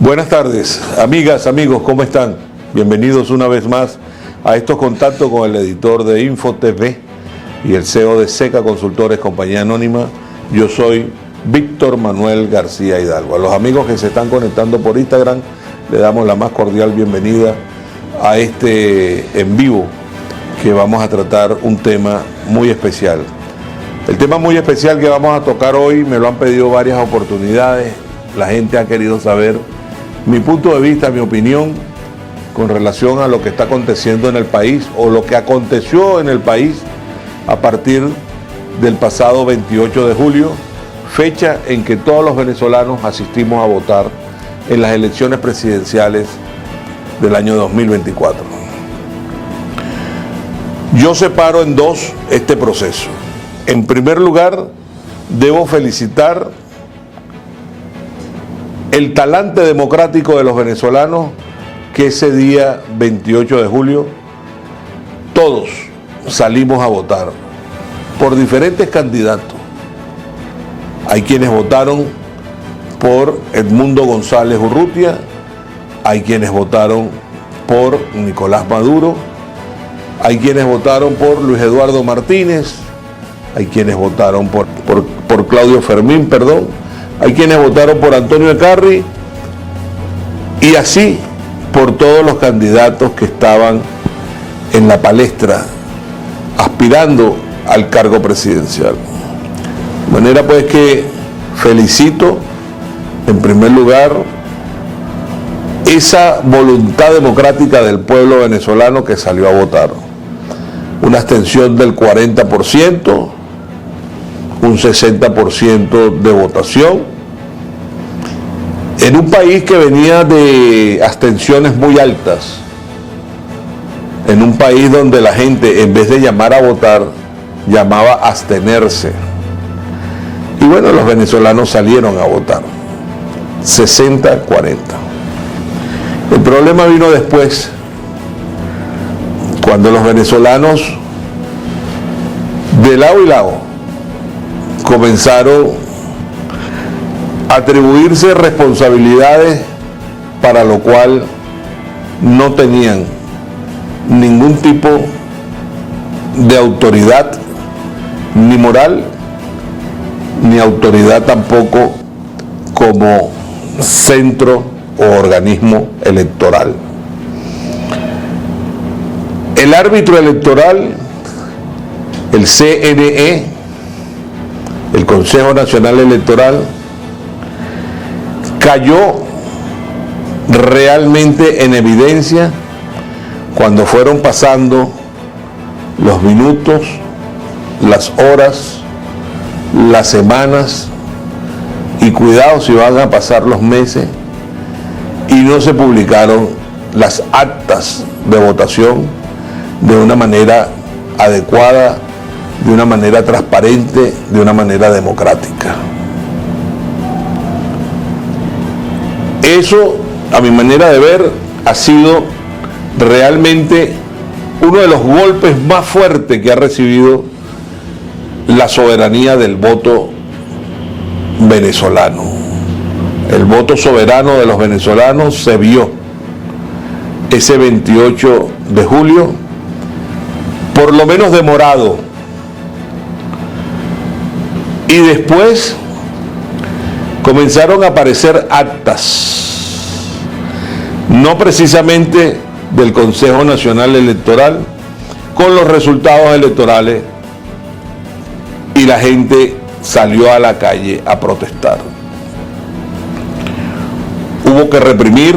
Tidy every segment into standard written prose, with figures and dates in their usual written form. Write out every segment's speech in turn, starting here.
Buenas tardes, amigas, amigos, ¿cómo están? Bienvenidos una vez más a estos contactos con el editor de InfoTV y el CEO de Seca Consultores, Compañía Anónima. Yo soy Víctor Manuel García Hidalgo. A los amigos que se están conectando por Instagram, le damos la más cordial bienvenida a este en vivo, que vamos a tratar un tema muy especial. El tema muy especial que vamos a tocar hoy me lo han pedido varias oportunidades. La gente ha querido saber mi punto de vista, mi opinión con relación a lo que está aconteciendo en el país o lo que aconteció en el país a partir del pasado 28 de julio, fecha en que todos los venezolanos asistimos a votar en las elecciones presidenciales del año 2024. Yo separo en dos este proceso. En primer lugar, debo felicitar el talante democrático de los venezolanos, que ese día 28 de julio todos salimos a votar por diferentes candidatos. Hay quienes votaron por Edmundo González Urrutia, hay quienes votaron por Nicolás Maduro, hay quienes votaron por Luis Eduardo Martínez, hay quienes votaron por Claudio Fermín, hay quienes votaron por Antonio Ecarri, y así por todos los candidatos que estaban en la palestra aspirando al cargo presidencial. De manera pues que felicito en primer lugar esa voluntad democrática del pueblo venezolano que salió a votar. Una abstención del 40%, un 60% de votación, en un país que venía de abstenciones muy altas, en un país donde la gente, en vez de llamar a votar, llamaba a abstenerse. Y bueno, los venezolanos salieron a votar, 60-40. El problema vino después, cuando los venezolanos de lado y lado comenzaron a atribuirse responsabilidades para lo cual no tenían ningún tipo de autoridad, ni moral, ni autoridad tampoco como centro o organismo electoral. El árbitro electoral, el CNE, el Consejo Nacional Electoral, cayó realmente en evidencia cuando fueron pasando los minutos, las horas, las semanas, y cuidado si van a pasar los meses y no se publicaron las actas de votación de una manera adecuada, de una manera transparente, de una manera democrática. Eso, a mi manera de ver, ha sido realmente uno de los golpes más fuertes que ha recibido la soberanía del voto venezolano. El voto soberano de los venezolanos se vio ese 28 de julio, por lo menos demorado. Y después comenzaron a aparecer actas, no precisamente del Consejo Nacional Electoral, con los resultados electorales, y la gente salió a la calle a protestar. Hubo que reprimir,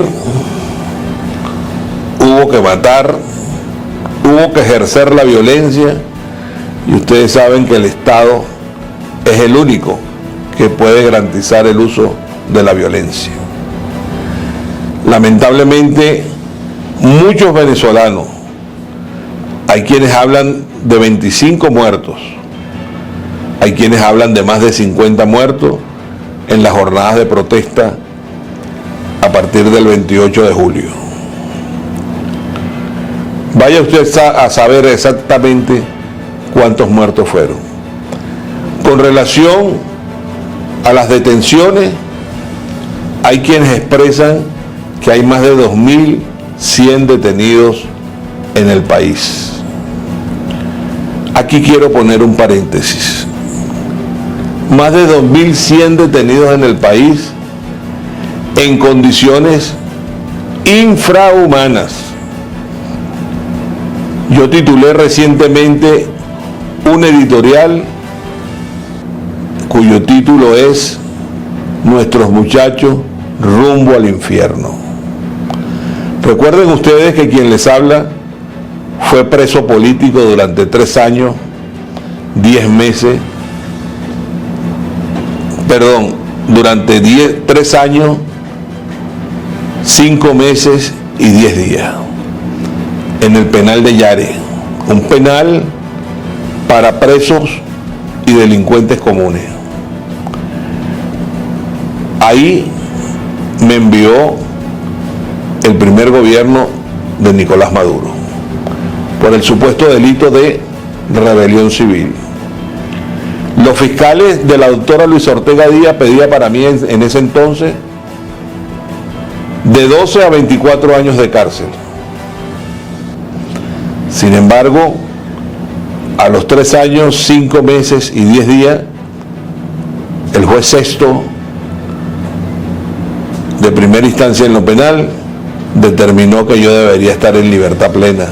hubo que matar, hubo que ejercer la violencia, y ustedes saben que el Estado es el único que puede garantizar el uso de la violencia. Lamentablemente, muchos venezolanos, hay quienes hablan de 25 muertos, hay quienes hablan de más de 50 muertos en las jornadas de protesta a partir del 28 de julio. Vaya usted a saber exactamente cuántos muertos fueron. Con relación a las detenciones, hay quienes expresan que hay más de 2.100 detenidos en el país. Aquí quiero poner un paréntesis. Más de 2.100 detenidos en el país en condiciones infrahumanas. Yo titulé recientemente un editorial cuyo título es Nuestros muchachos rumbo al infierno. Recuerden ustedes que quien les habla fue preso político durante 3 años, 10 meses, durante 3 años, 5 meses y 10 días en el penal de Yare, un penal para presos y delincuentes comunes. Ahí me envió el primer gobierno de Nicolás Maduro por el supuesto delito de rebelión civil. Los fiscales de la doctora Luisa Ortega Díaz pedían para mí en ese entonces de 12 a 24 años de cárcel. Sin embargo, a los 3 años, 5 meses y 10 días, el juez sexto de primera instancia en lo penal determinó que yo debería estar en libertad plena,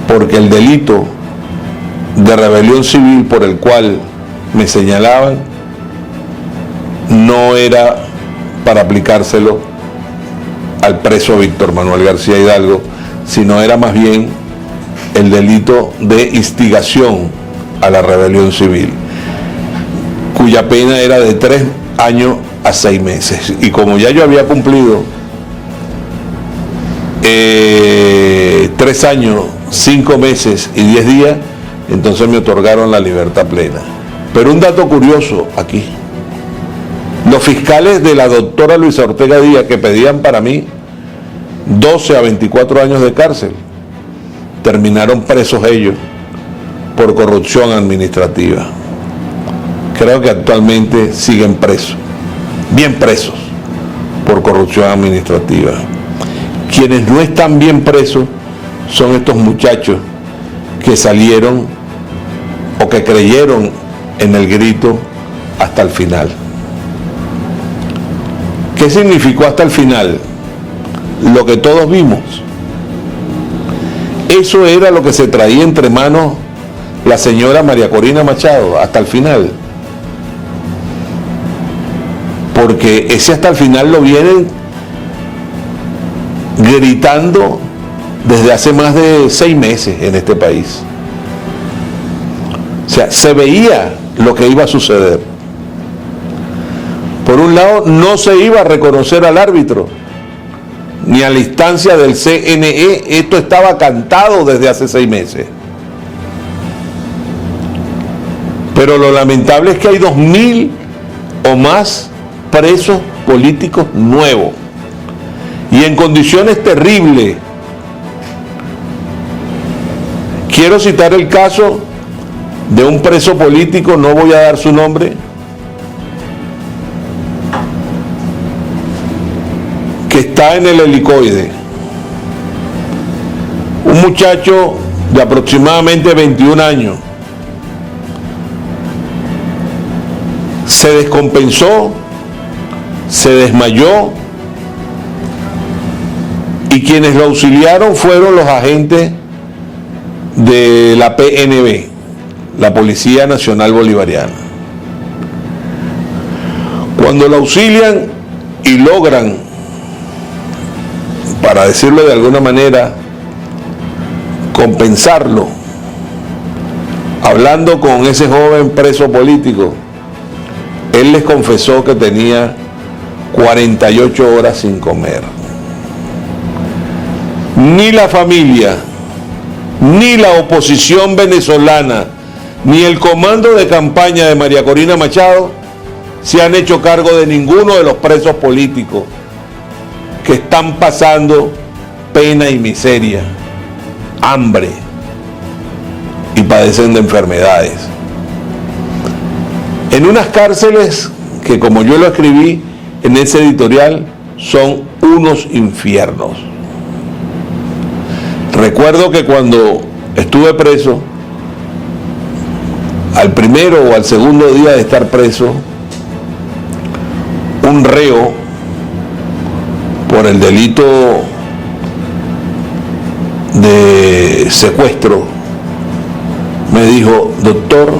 porque el delito de rebelión civil por el cual me señalaban no era para aplicárselo al preso Víctor Manuel García Hidalgo, sino era más bien el delito de instigación a la rebelión civil, cuya pena era de 3 años a 6 meses. Y como ya yo había cumplido 3 años, 5 meses y 10 días, entonces me otorgaron la libertad plena. Pero un dato curioso aquí: los fiscales de la doctora Luisa Ortega Díaz, que pedían para mí 12 a 24 años de cárcel, terminaron presos ellos por corrupción administrativa. Creo que actualmente siguen presos, bien presos, por corrupción administrativa. Quienes no están bien presos son estos muchachos que salieron o que creyeron en el grito hasta el final. ¿Qué significó hasta el final? Lo que todos vimos. Eso era lo que se traía entre manos la señora María Corina Machado, hasta el final. Porque ese hasta el final lo vienen gritando desde hace más de 6 meses en este país. O sea, se veía lo que iba a suceder. Por un lado, no se iba a reconocer al árbitro, ni a la instancia del CNE. Esto estaba cantado desde hace 6 meses. Pero lo lamentable es que hay 2.000 o más presos políticos nuevos y en condiciones terribles. Quiero citar el caso de un preso político, no voy a dar su nombre, que está en el helicoide. Un muchacho de aproximadamente 21 años. Se descompensó, se desmayó, y quienes lo auxiliaron fueron los agentes de la PNB, la Policía Nacional Bolivariana. Cuando lo auxilian y logran, para decirlo de alguna manera, compensarlo, hablando con ese joven preso político, él les confesó que tenía 48 horas sin comer. Ni la familia, ni la oposición venezolana, ni el comando de campaña de María Corina Machado se han hecho cargo de ninguno de los presos políticos que están pasando pena y miseria, hambre y padecen de enfermedades. En unas cárceles que, como yo lo escribí en ese editorial, son unos infiernos. Recuerdo que cuando estuve preso, al primero o al segundo día de estar preso, un reo por el delito de secuestro me dijo: doctor,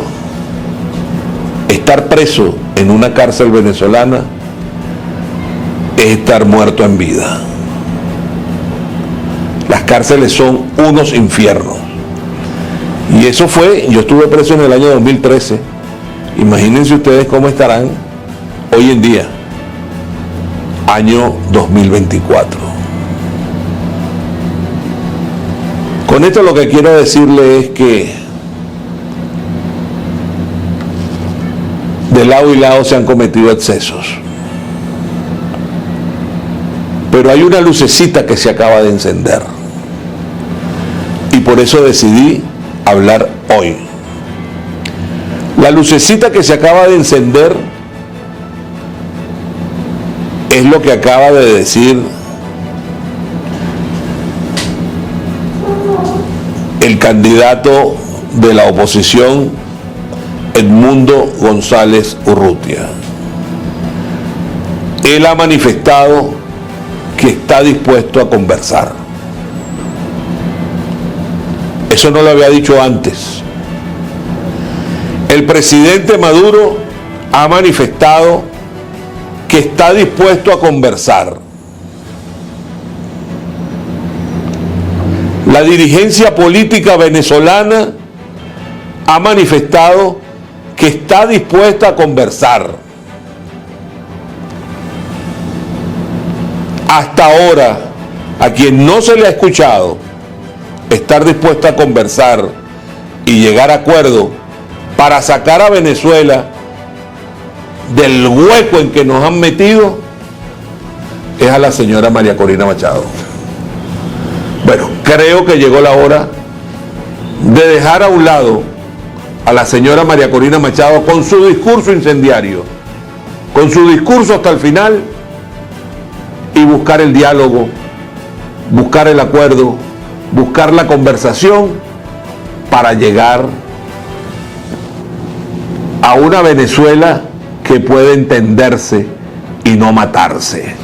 estar preso en una cárcel venezolana es estar muerto en vida. Las cárceles son unos infiernos. Y eso fue, yo estuve preso en el año 2013. Imagínense ustedes cómo estarán hoy en día, año 2024. Con esto lo que quiero decirle es que de lado y lado se han cometido excesos. Pero hay una lucecita que se acaba de encender. Y por eso decidí hablar hoy. La lucecita que se acaba de encender es lo que acaba de decir el candidato de la oposición, Edmundo González Urrutia. Él ha manifestado que está dispuesto a conversar. Eso no lo había dicho antes. El presidente Maduro ha manifestado que está dispuesto a conversar. La dirigencia política venezolana ha manifestado que está dispuesta a conversar. Hasta ahora, a quien no se le ha escuchado estar dispuesta a conversar y llegar a acuerdo para sacar a Venezuela del hueco en que nos han metido, es a la señora María Corina Machado. Bueno, creo que llegó la hora de dejar a un lado a la señora María Corina Machado con su discurso incendiario, con su discurso hasta el final, y buscar el diálogo, buscar el acuerdo, buscar la conversación para llegar a una Venezuela que pueda entenderse y no matarse.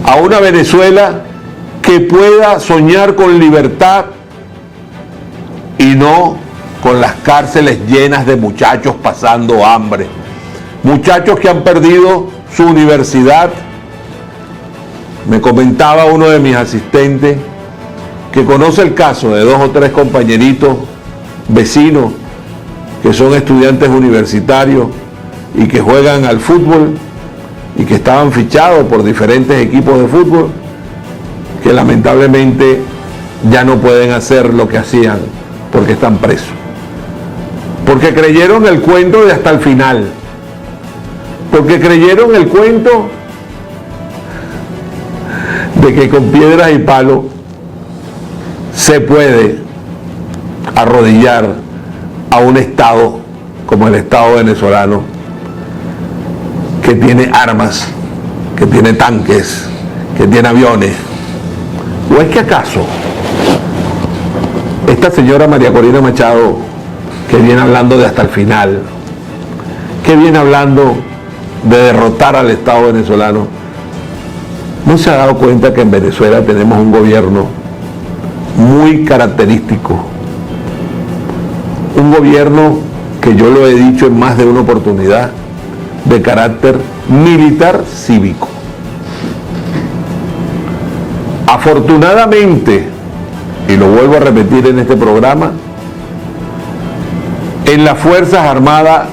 A una Venezuela que pueda soñar con libertad y no con las cárceles llenas de muchachos pasando hambre. Muchachos que han perdido su universidad. Me comentaba uno de mis asistentes que conoce el caso de 2 o 3 compañeritos vecinos que son estudiantes universitarios y que juegan al fútbol y que estaban fichados por diferentes equipos de fútbol, que lamentablemente ya no pueden hacer lo que hacían porque están presos. Porque creyeron el cuento de hasta el final. Porque creyeron el cuento de que con piedras y palos se puede arrodillar a un Estado como el Estado venezolano, que tiene armas, que tiene tanques, que tiene aviones. ¿O es que acaso esta señora María Corina Machado, que viene hablando de hasta el final, que viene hablando de derrotar al Estado venezolano, no se ha dado cuenta que en Venezuela tenemos un gobierno muy característico? Un gobierno que yo lo he dicho en más de una oportunidad, de carácter militar cívico. Afortunadamente, y lo vuelvo a repetir en este programa, en las Fuerzas Armadas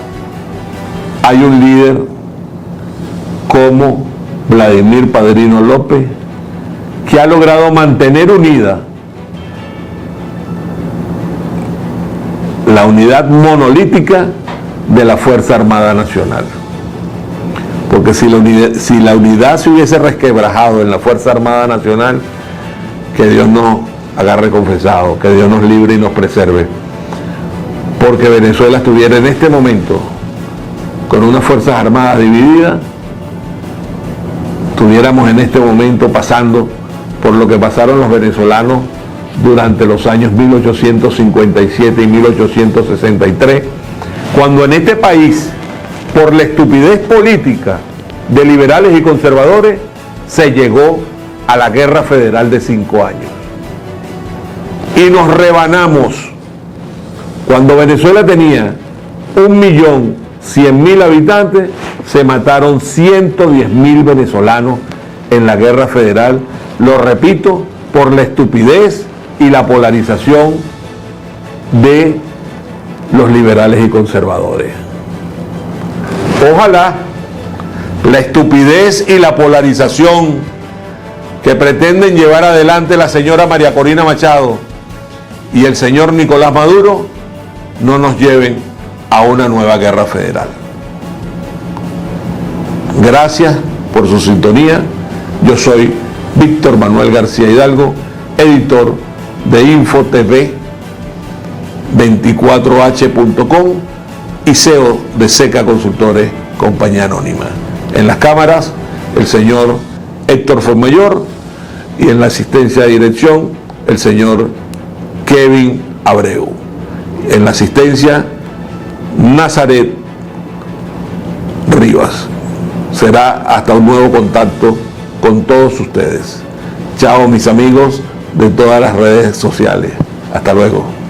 hay un líder como Vladimir Padrino López, que ha logrado mantener unida la unidad monolítica de la Fuerza Armada Nacional. Porque si la unidad se hubiese resquebrajado en la Fuerza Armada Nacional, que Dios nos agarre confesado, que Dios nos libre y nos preserve, porque Venezuela estuviera en este momento con unas Fuerzas Armadas divididas, estuviéramos en este momento pasando por lo que pasaron los venezolanos durante los años 1857 y 1863, cuando en este país, por la estupidez política de liberales y conservadores, se llegó a la guerra federal de 5 años. Y nos rebanamos. Cuando Venezuela tenía 1.100.000 habitantes, se mataron 110.000 venezolanos en la guerra federal, lo repito, por la estupidez y la polarización de los liberales y conservadores. Ojalá la estupidez y la polarización que pretenden llevar adelante la señora María Corina Machado y el señor Nicolás Maduro no nos lleven a una nueva guerra federal. Gracias por su sintonía. Yo soy Víctor Manuel García Hidalgo, editor de infotv24h.com y CEO de Seca Consultores, compañía anónima. En las cámaras, el señor Héctor Formayor, y en la asistencia de dirección, el señor Kevin Abreu. En la asistencia, Nazaret Rivas. Será hasta un nuevo contacto con todos ustedes. Chao, mis amigos de todas las redes sociales. Hasta luego.